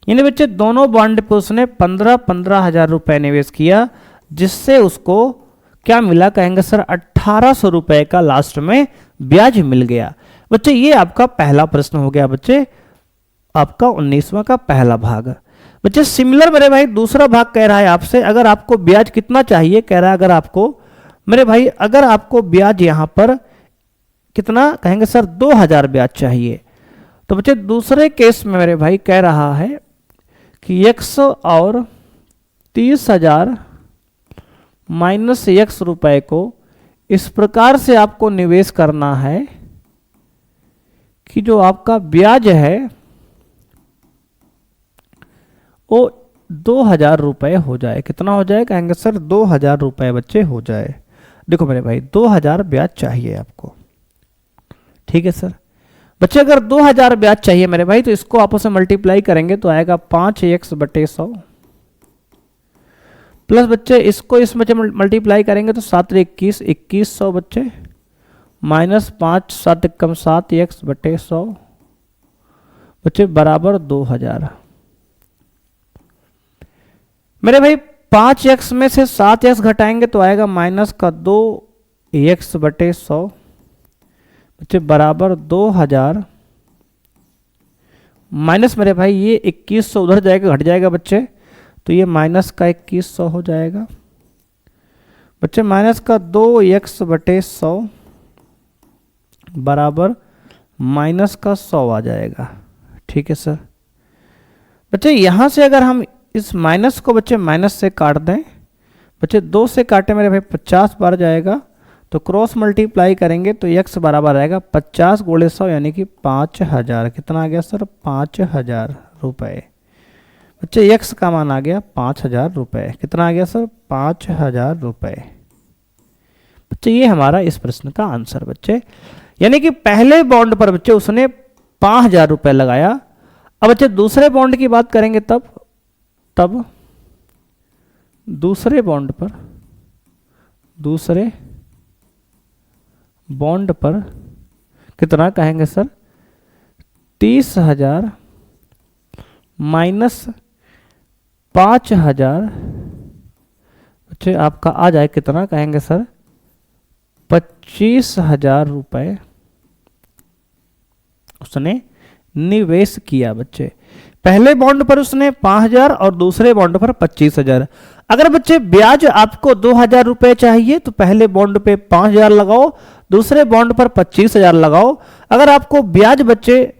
यानी बच्चे दोनों बॉन्ड पे उसने 15,000 रुपए निवेश किया, जिससे उसको क्या मिला, कहेंगे सर 1800 रुपए का लास्ट में ब्याज मिल गया। बच्चे ये आपका पहला प्रश्न हो गया बच्चे, आपका 19वां का पहला भाग। बच्चे सिमिलर मेरे भाई दूसरा भाग कह रहा है आपसे, अगर आपको ब्याज कितना चाहिए, कह रहा है अगर आपको मेरे भाई अगर आपको ब्याज यहां पर कितना, कहेंगे सर 2000 ब्याज चाहिए। तो बच्चे दूसरे केस में मेरे भाई कह रहा है कि x और 30,000 माइनस x रुपए को इस प्रकार से आपको निवेश करना है कि जो आपका ब्याज है वो 2000 रुपये हो जाए। कितना हो जाए कहेंगे सर? 2000 रुपये बच्चे हो जाए। देखो मेरे भाई 2000 ब्याज चाहिए आपको, ठीक है सर। बच्चे अगर 2000 ब्याज चाहिए मेरे भाई तो इसको आपस में मल्टीप्लाई करेंगे तो आएगा 5x/100 प्लस बच्चे इसको इसमें जब मल्टीप्लाई करेंगे तो 7 21 2100 बच्चे माइनस 5 7 एकम 7x/100 बच्चे बराबर 2000। मेरे भाई 5x में से 7x घटाएंगे तो आएगा माइनस का 2x/100 बच्चे बराबर 2000 माइनस मेरे भाई ये 2100 उधर जाएगा, घट जाएगा बच्चे, तो ये माइनस का 2100 हो जाएगा बच्चे, माइनस का 2x/100 बराबर माइनस का 100 आ जाएगा, ठीक है सर। बच्चे यहां से अगर हम इस माइनस को बच्चे माइनस से काट दें, बच्चे 2 से काटे मेरे भाई 50 बार जाएगा, तो क्रॉस मल्टीप्लाई करेंगे तो x बराबर आएगा 50 × 100 यानी कि 5000। कितना आ गया सर? 5000 रुपये। बच्चे x का मान आ गया 5000 रुपये। कितना आ गया सर? 5000 रुपये। बच्चे ये हमारा इस प्रश्न का आंसर बच्चे, यानी कि पहले बॉन्ड पर बच्चे उसने 5000 रुपये लगाया। अब बच्चे दूसरे बॉन्ड की बात करेंगे तब दूसरे बॉन्ड कितना कहेंगे सर? 30,000 माइनस 5,000 बच्चे आपका आ जाए कितना कहेंगे सर? 25,000 रुपये उसने निवेश किया बच्चे। पहले बॉन्ड पर उसने 5,000 और दूसरे बॉन्ड पर 25,000। अगर बच्चे ब्याज आपको 2,000 रुपये चाहिए तो पहले बॉन्ड पे 5,000 लगाओ, दूसरे बॉन्ड पर 25,000 लगाओ। अगर आपको ब्याज बच्चे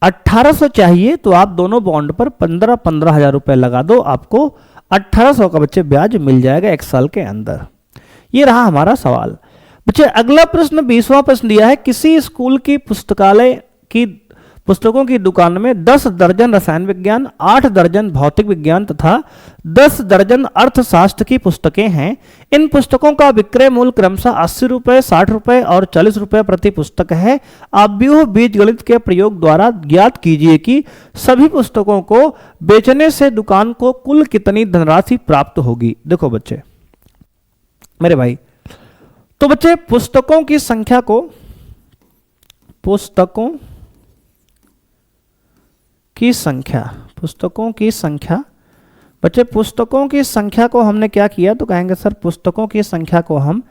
1,800 चाहिए तो आप दोनों बॉन्ड पर 15,000 रुपये लगा दो, आपको 1,800 का बच्चे ब्याज मिल जाएगा 1 साल के अंदर। ये रहा हमारा सवाल। बच्चे अगला प्रश्न 20वां प्रश्न दिया है, किसी स्कूल की पुस्तकालय की पुस्तकों की दुकान में 10 दर्जन रसायन विज्ञान, 8 दर्जन भौतिक विज्ञान तथा 10 दर्जन अर्थशास्त्र की पुस्तकें हैं। इन पुस्तकों का विक्रय मूल्य क्रमशः 80 रुपये, 60 रुपये और 40 रुपये प्रति पुस्तक है। आप व्यूह बीजगणित के प्रयोग द्वारा ज्ञात कीजिए कि सभी पुस्तकों को बेचने से दुकान को कुल कितनी धनराशि प्राप्त होगी। देखो बच्चे मेरे भाई, तो बच्चे पुस्तकों की संख्या को बच्चे पुस्तकों की संख्या को हमने क्या किया तो कहेंगे सर पुस्तकों की संख्या को हम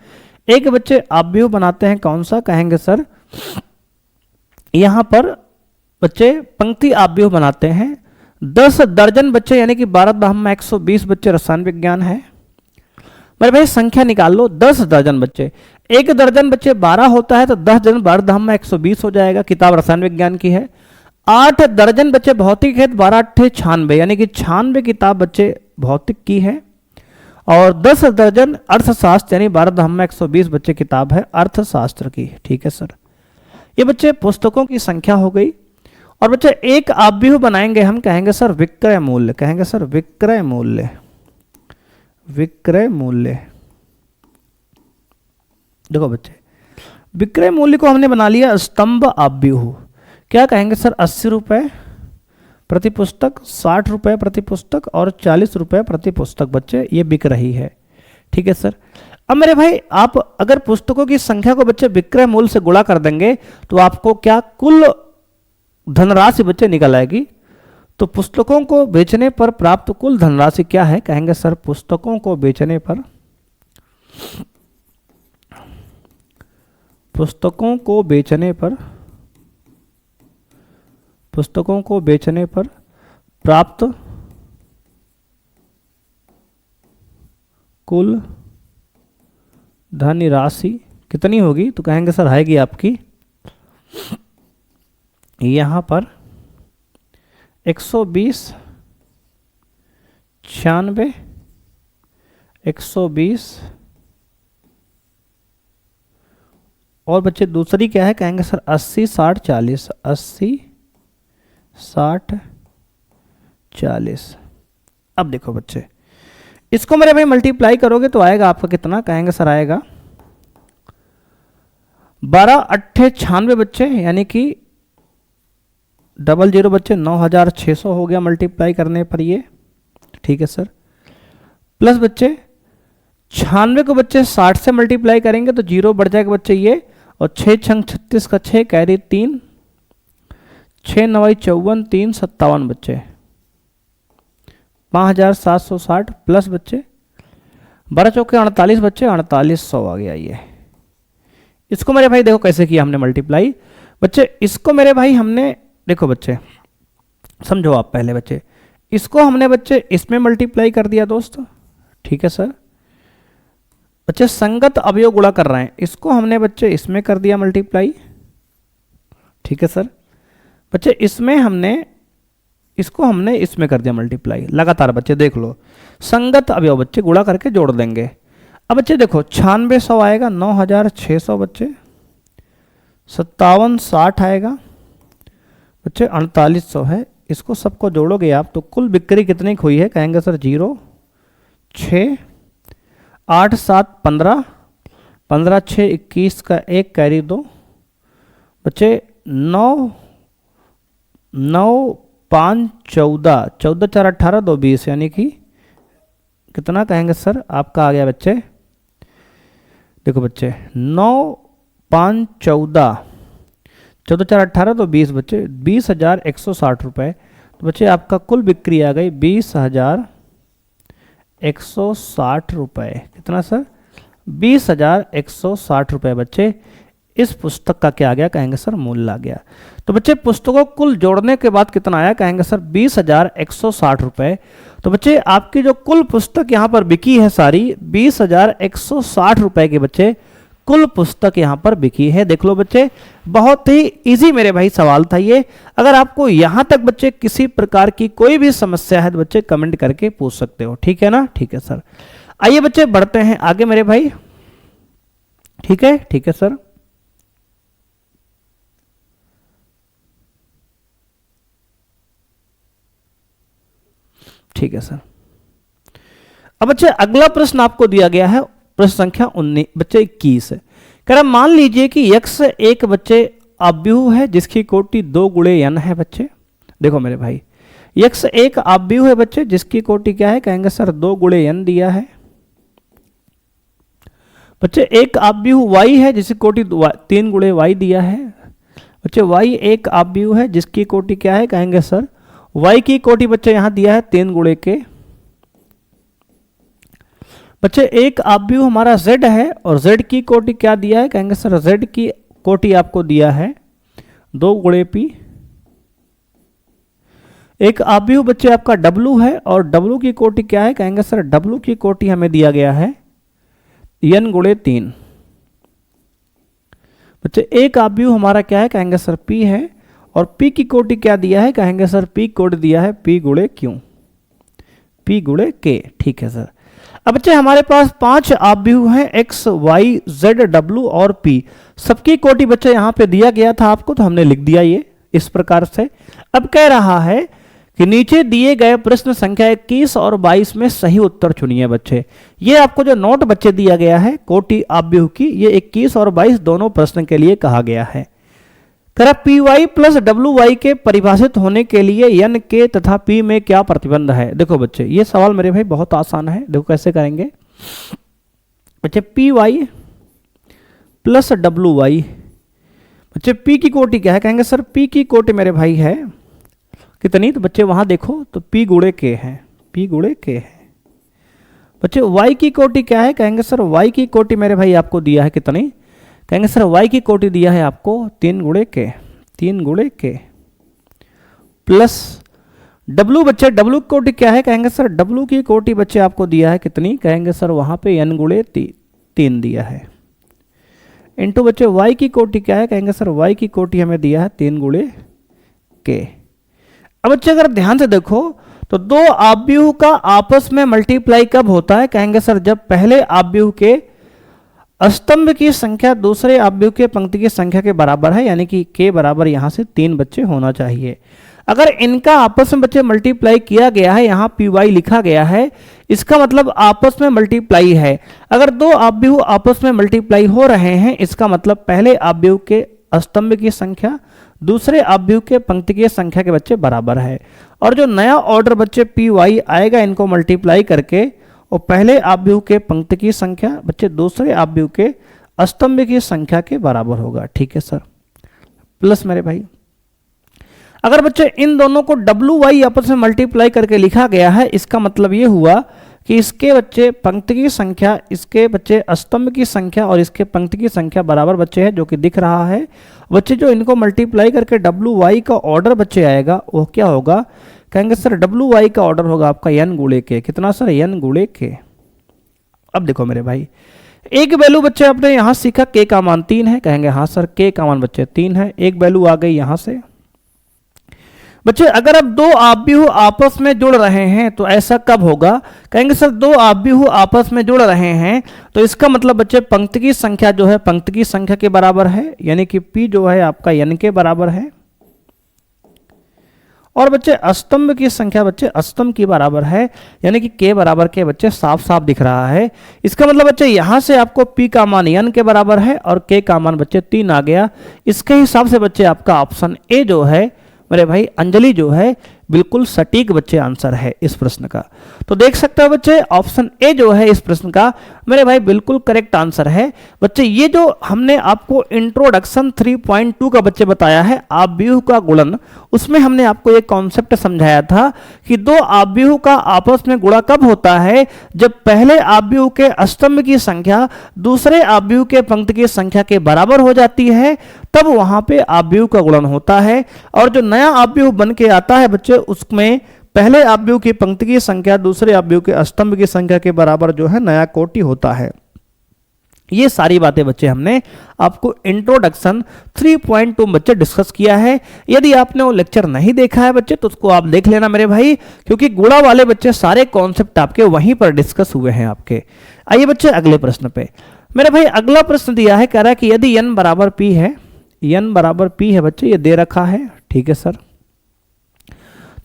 एक बच्चे आव्यूह बनाते हैं। कौन सा कहेंगे सर? यहां पर बच्चे पंक्ति आव्यूह बनाते हैं। 10 दर्जन बच्चे यानी कि 12 में 120 बच्चे रसायन विज्ञान है। मेरे भाई संख्या निकाल लो, 10 दर्जन बच्चे, 1 दर्जन बच्चे 12 होता है तो 10 जन 12 में 120 हो जाएगा, किताब रसायन विज्ञान की है। 8 दर्जन बच्चे भौतिक है, 12 8 96 यानी कि 96 किताब बच्चे भौतिक की है। और 10 दर्जन अर्थशास्त्र यानी 12 में 120 बच्चे किताब है अर्थशास्त्र की, ठीक है सर। ये बच्चे पुस्तकों की संख्या हो गई। और बच्चे एक आव्यूह बनाएंगे हम, कहेंगे सर विक्रय मूल्य, कहेंगे सर विक्रय मूल्य। देखो बच्चे विक्रय मूल्य को हमने बना लिया स्तंभ आव्यूह। क्या कहेंगे सर? 80 रुपये प्रति पुस्तक, 60 रुपये प्रति पुस्तक और 40 रुपये प्रति पुस्तक बच्चे ये बिक रही है, ठीक है सर। अब मेरे भाई आप अगर पुस्तकों की संख्या को बच्चे विक्रय मूल्य से गुणा कर देंगे तो आपको क्या कुल धनराशि बच्चे निकल आएगी। तो पुस्तकों को बेचने पर प्राप्त कुल धनराशि क्या है? कहेंगे सर पुस्तकों को बेचने पर प्राप्त कुल धनराशि कितनी होगी? तो कहेंगे सर आएगी आपकी यहां पर 120 96 120 और बच्चे दूसरी क्या है? कहेंगे सर 80 60 40 80 60 40 अब देखो बच्चे, इसको मेरे भाई मल्टीप्लाई करोगे तो आएगा आपका कितना, कहेंगे सर आएगा 12 अट्ठे 96 बच्चे, यानी कि 00 बच्चे 9600 हो गया मल्टीप्लाई करने पर ये, ठीक है सर। प्लस बच्चे 96 को बच्चे 60 से मल्टीप्लाई करेंगे तो 0 बढ़ जाएगा बच्चे ये, और 6 छंग 36 का 6 कैरी 3, 6 9 54 3 57 बच्चे 5760 प्लस बच्चे 12 चौके 48 बच्चे 4800 आ गया ये। इसको मेरे भाई देखो कैसे किया हमने मल्टीप्लाई बच्चे, इसको मेरे भाई हमने देखो बच्चे समझो आप पहले बच्चे, इसको हमने बच्चे इसमें मल्टीप्लाई कर दिया दोस्त, ठीक है सर। बच्चे संगत अवयव गुणा कर रहे हैं, इसको हमने बच्चे इसमें कर दिया मल्टीप्लाई, ठीक है सर। बच्चे इसमें हमने इसको हमने इसमें कर दिया मल्टीप्लाई, लगातार बच्चे देख लो, संगत अवयव बच्चे गुणा करके जोड़ देंगे। अब बच्चे देखो 9600 आएगा 9600 बच्चे, 5760 आएगा बच्चे, 4800 है। इसको सबको जोड़ोगे आप तो कुल बिक्री कितनी हुई है, कहेंगे सर 0 6 8 7 15 15 6 21 का 1 कैरी 2 बच्चे 9 9 5 14 14 4 18 2 20, यानी कि कितना कहेंगे सर आपका आ गया बच्चे, देखो बच्चे 9 5 14 14 4 18 तो 20 बच्चे 20,160 रुपये। तो बच्चे आपका कुल बिक्री आ गई 20,160 रुपये, कितना सर 20,160 रुपये बच्चे। इस पुस्तक का क्या आ गया, कहेंगे सर मूल्य आ गया। तो बच्चे पुस्तकों कुल जोड़ने के बाद कितना आया, कहेंगे सर 20,160 रुपये। तो बच्चे आपकी जो कुल पुस्तक यहाँ पर बिकी है सारी 20,160 रुपये की बच्चे कुल पुस्तक यहाँ पर बिकी है। देख लो बच्चे, बहुत ही इजी मेरे भाई सवाल था ये। अगर आपको यहाँ तक बच्चे किसी प्रकार की कोई भी समस्या है तो बच्चे कमेंट करके पूछ सकते हो, ठीक है ना। ठीक है सर, आइए बच्चे बढ़ते हैं आगे मेरे भाई, ठीक है। ठीक है सर, ठीक है सर। अब बच्चे अगला प्रश्न आपको दिया गया है, प्रश्न संख्या 19 बच्चे 21 है। कह रहा मान लीजिए कि x एक बच्चे अव्यूह है जिसकी कोटि 2 गुणे n है बच्चे। देखो मेरे भाई x एक अव्यूह है बच्चे जिसकी कोटि क्या है, कहेंगे सर 2 गुणे n दिया है बच्चे। एक अव्यूह y है जिसकी कोटि 3 गुणे y दिया है बच्चे। y एक अव्यूह है जिसकी कोटि क्या है, कहेंगे सर y की कोटि बच्चे यहां दिया है 3 गुणे के बच्चे। एक अव्यूह हमारा z है और z की कोटि क्या दिया है, कहेंगे सर z की कोटि आपको दिया है 2 गुणे p। एक अव्यूह बच्चे आपका w है और w की कोटि क्या है, कहेंगे सर w की कोटि हमें दिया गया है n गुणे 3 बच्चे। एक अव्यूह हमारा क्या है, कहेंगे सर p है और p की कोटि क्या दिया है, कहेंगे सर p कोटि दिया है p गुणे q, p गुणे k। ठीक है सर। अब बच्चे हमारे पास 5 अव्यूह हैं x y z w और p, सबकी कोटि बच्चे यहाँ पे दिया गया था आपको तो हमने लिख दिया ये इस प्रकार से। अब कह रहा है कि नीचे दिए गए प्रश्न संख्या 21 और 22 में सही उत्तर चुनिए बच्चे। ये आपको जो नोट बच्चे दिया गया है कोटि अव्यूह की, ये 21 और 22 दोनों प्रश्न के लिए कहा गया है। कह P Y plus W Y के परिभाषित होने के लिए एन के तथा पी में क्या प्रतिबंध है। देखो बच्चे ये सवाल मेरे भाई बहुत आसान है, देखो कैसे करेंगे बच्चे। P Y plus W Y बच्चे, पी की कोटि क्या है, कहेंगे सर पी की कोटि मेरे भाई है कितनी, तो बच्चे वहां देखो तो पी गुणे के है, पी गुणे के है बच्चे। वाई की कोटि क्या है, कहेंगे सर वाई की कोटि मेरे भाई आपको दिया है कितनी, कहेंगे सर y की कोटि दिया है आपको 3 गुणे के, 3 गुणे के प्लस w बच्चे, w की कोटि क्या है, कहेंगे सर w की कोटि बच्चे आपको दिया है कितनी, कहेंगे सर वहां पे n गुणे 3 दिया है इंटू बच्चे y की कोटि क्या है, कहेंगे सर y की कोटि हमें दिया है 3 गुणे के। अब बच्चे अगर ध्यान से देखो तो दो अव्यूह का आपस में मल्टीप्लाई कब होता है, कहेंगे सर जब पहले अव्यूह के स्तंभ की संख्या दूसरे अवयव के पंक्ति की संख्या के बराबर है, यानी कि k बराबर यहाँ से 3 बच्चे होना चाहिए। अगर इनका आपस में बच्चे मल्टीप्लाई किया गया है, यहाँ पी वाई लिखा गया है, इसका मतलब आपस में मल्टीप्लाई है। अगर दो अवयव आपस में मल्टीप्लाई हो रहे हैं, इसका मतलब पहले अवयव के स्तंभ की संख्या दूसरे अवयव के पंक्ति की संख्या के बच्चे बराबर है। और जो नया ऑर्डर बच्चे पी वाई आएगा, इनको मल्टीप्लाई करके, और पहले अवयव के पंक्ति की संख्या बच्चे दूसरे अवयव के स्तंभ की संख्या के बराबर होगा। ठीक है सर, प्लस मेरे भाई अगर बच्चे इन दोनों को डब्ल्यू वाई आपस में मल्टीप्लाई करके लिखा गया है, इसका मतलब ये हुआ कि इसके बच्चे पंक्ति की संख्या, इसके बच्चे स्तंभ की संख्या और इसके पंक्ति की संख्या बराबर बच्चे है, जो कि दिख रहा है। बच्चे जो इनको मल्टीप्लाई करके डब्ल्यू वाई का ऑर्डर बच्चे आएगा, वो क्या होगा, कहेंगे सर डब्ल्यू वाई का ऑर्डर होगा आपका n गुणे के। कितना सर, n गुणे के। अब देखो मेरे भाई, एक वैल्यू बच्चे आपने यहां सीखा k का मान 3 है, कहेंगे हाँ सर k का मान बच्चे 3 है। एक वैल्यू आ गई यहां से बच्चे। अगर अब दो अवयव आपस में जुड़ रहे हैं तो ऐसा कब होगा, कहेंगे सर दो अवयव आपस में जुड़ रहे हैं तो इसका मतलब बच्चे पंक्ति की संख्या जो है पंक्ति की संख्या के बराबर है, यानी कि p जो है आपका n के बराबर है। और बच्चे स्तंभ की संख्या बच्चे स्तंभ की बराबर है, यानी कि k बराबर के बच्चे साफ साफ दिख रहा है। इसका मतलब बच्चे यहां से आपको p का मान n के बराबर है और k का मान बच्चे 3 आ गया। इसके हिसाब से बच्चे आपका ऑप्शन ए जो है मेरे भाई अंजलि जो है बिल्कुल सटीक बच्चे आंसर है इस प्रश्न का। तो देख सकते हो बच्चे ऑप्शन ए जो है इस प्रश्न का मेरे भाई बिल्कुल करेक्ट आंसर है। बच्चे ये जो हमने आपको इंट्रोडक्शन 3.2 का बच्चे बताया है अवयव का गुणन, उसमें हमने आपको एक कॉन्सेप्ट समझाया था कि दो अवयव का आपस में गुणा कब होता है, जब पहले अवयव के स्तंभ की संख्या दूसरे अवयव के पंक्ति की संख्या के बराबर हो जाती है, तब वहां पे अवयव का गुणन होता है। और जो नया अवयव बन के आता है बच्चे, उसमें पहले अवयव की पंक्ति की संख्या दूसरे अवयव के स्तंभ की संख्या के बराबर जो है नया कोटि होता है। ये सारी बातें बच्चे हमने आपको इंट्रोडक्शन 3.2 बच्चे डिस्कस किया है। यदि आपने वो लेक्चर नहीं देखा है बच्चे तो उसको आप देख लेना मेरे भाई, क्योंकि गुणा वाले बच्चे सारे कॉन्सेप्ट आपके वहीं पर डिस्कस हुए हैं आपके। आइए बच्चे अगले प्रश्न पे। मेरे भाई अगला प्रश्न दिया है, कह रहा है कि यदि n बराबर p है, n बराबर p है बच्चे, ये दे रखा है। ठीक है सर,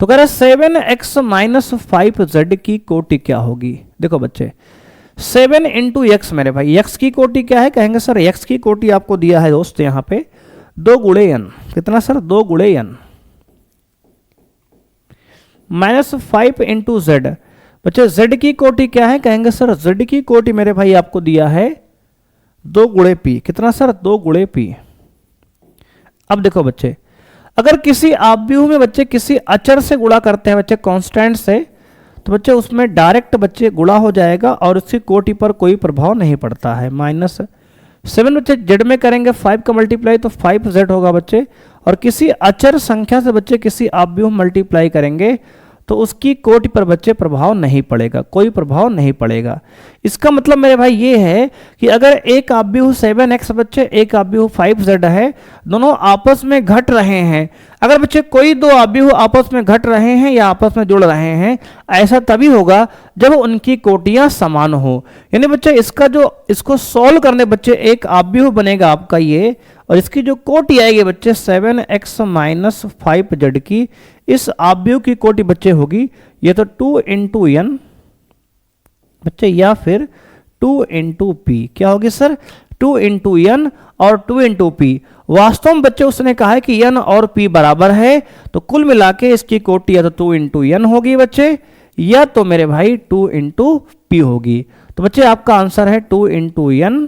तो कह रहा है 7x माइनस 5z की कोटि क्या होगी। देखो बच्चे 7 इंटू एक्स, मेरे भाई x की कोटि क्या है, कहेंगे सर x की कोटि आपको दिया है दोस्त यहां पे 2 गुणे n। कितना सर, 2 गुणे n माइनस 5 इंटू z। बच्चे z की कोटि क्या है, कहेंगे सर z की कोटि मेरे भाई आपको दिया है 2 गुणे p। कितना सर, 2 गुणे p। अब देखो बच्चे, अगर किसी अवयव में बच्चे किसी अचर से गुणा करते हैं बच्चे कांस्टेंट से, तो बच्चे उसमें डायरेक्ट बच्चे गुणा हो जाएगा और उसकी कोटि पर कोई प्रभाव नहीं पड़ता है। -7 बच्चे जेड में करेंगे 5 का मल्टीप्लाई तो 5z होगा बच्चे, और किसी अचर संख्या से बच्चे किसी अवयव मल्टीप्लाई करेंगे तो उसकी कोटि पर बच्चे प्रभाव नहीं पड़ेगा, कोई प्रभाव नहीं पड़ेगा। इसका मतलब मेरे भाई ये है कि अगर एक अवयव 7x बच्चे एक अवयव 5z है, दोनों आपस में घट रहे हैं। अगर बच्चे कोई दो अवयव आपस में घट रहे हैं या आपस में जुड़ रहे हैं, ऐसा तभी होगा जब उनकी कोटियां समान हो। यानी बच्चे इसको सॉल्व करने बच्चे एक अवयव बनेगा आपका ये, और इसकी जो कोटि आएगी बच्चे 7x माइनस 5z की, इस अवयव की कोटि बच्चे होगी ये तो 2 इंटू n बच्चे, या फिर 2 इंटू पी। क्या होगी सर, 2 इंटू n और 2 इंटू पी। वास्तव में बच्चे उसने कहा है कि n और p बराबर है, तो कुल मिला के इसकी कोटि या तो 2 इंटू n होगी बच्चे, या तो मेरे भाई 2 इंटू पी होगी। तो बच्चे आपका आंसर है 2 इंटू n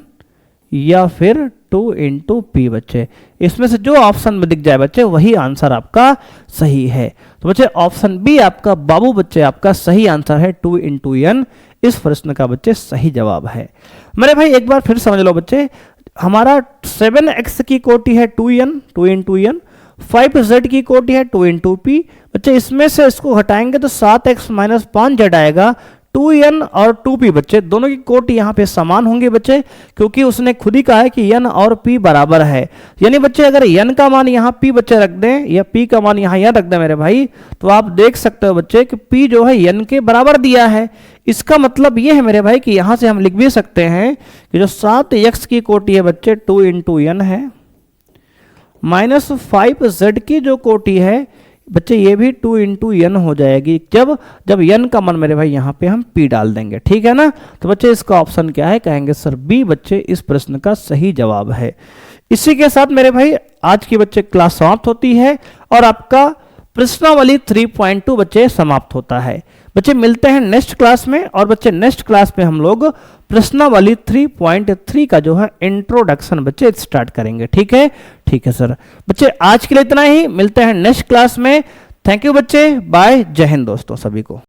या फिर 2 इंटू पी बच्चे। इसमें से जो ऑप्शन में दिख जाए बच्चे वही आंसर आपका सही है। तो बच्चे ऑप्शन बी आपका बाबू बच्चे आपका सही आंसर है, 2 इंटू n इस प्रश्न का बच्चे सही जवाब है। मेरे भाई एक बार फिर समझ लो बच्चे, हमारा 7x की कोटि है 2n, 2 इंटू n, 5z की कोटि है 2 इंटू पी। बच्चे इसमें से इसको हटाएंगे तो 7x माइनस 5z आएगा, 2n और 2p बच्चे दोनों की कोटि यहाँ पे समान होंगे बच्चे, क्योंकि उसने खुद ही कहा है कि n और p बराबर है। यानी बच्चे अगर n का मान यहाँ p बच्चे रख दें या p का मान यहाँ रख दें मेरे भाई, तो आप देख सकते हो बच्चे कि p जो है n के बराबर दिया है। इसका मतलब ये है मेरे भाई कि यहाँ से हम लिख भी सकते हैं कि जो 7x की कोटि है बच्चे 2 इंटू n है, माइनस 5z की जो कोटि है बच्चे ये भी 2 इंटू n हो जाएगी, जब n का मान मेरे भाई यहाँ पे हम p डाल देंगे। ठीक है ना। तो बच्चे इसका ऑप्शन क्या है, कहेंगे सर बी बच्चे इस प्रश्न का सही जवाब है। इसी के साथ मेरे भाई आज की बच्चे क्लास समाप्त होती है और आपका प्रश्नावली 3.2 बच्चे समाप्त होता है। बच्चे मिलते हैं नेक्स्ट क्लास में, और बच्चे नेक्स्ट क्लास में हम लोग प्रश्नावली 3.3 का जो है इंट्रोडक्शन बच्चे स्टार्ट करेंगे। ठीक है सर। बच्चे आज के लिए इतना ही, मिलते हैं नेक्स्ट क्लास में। थैंक यू बच्चे, बाय, जय हिंद दोस्तों सभी को।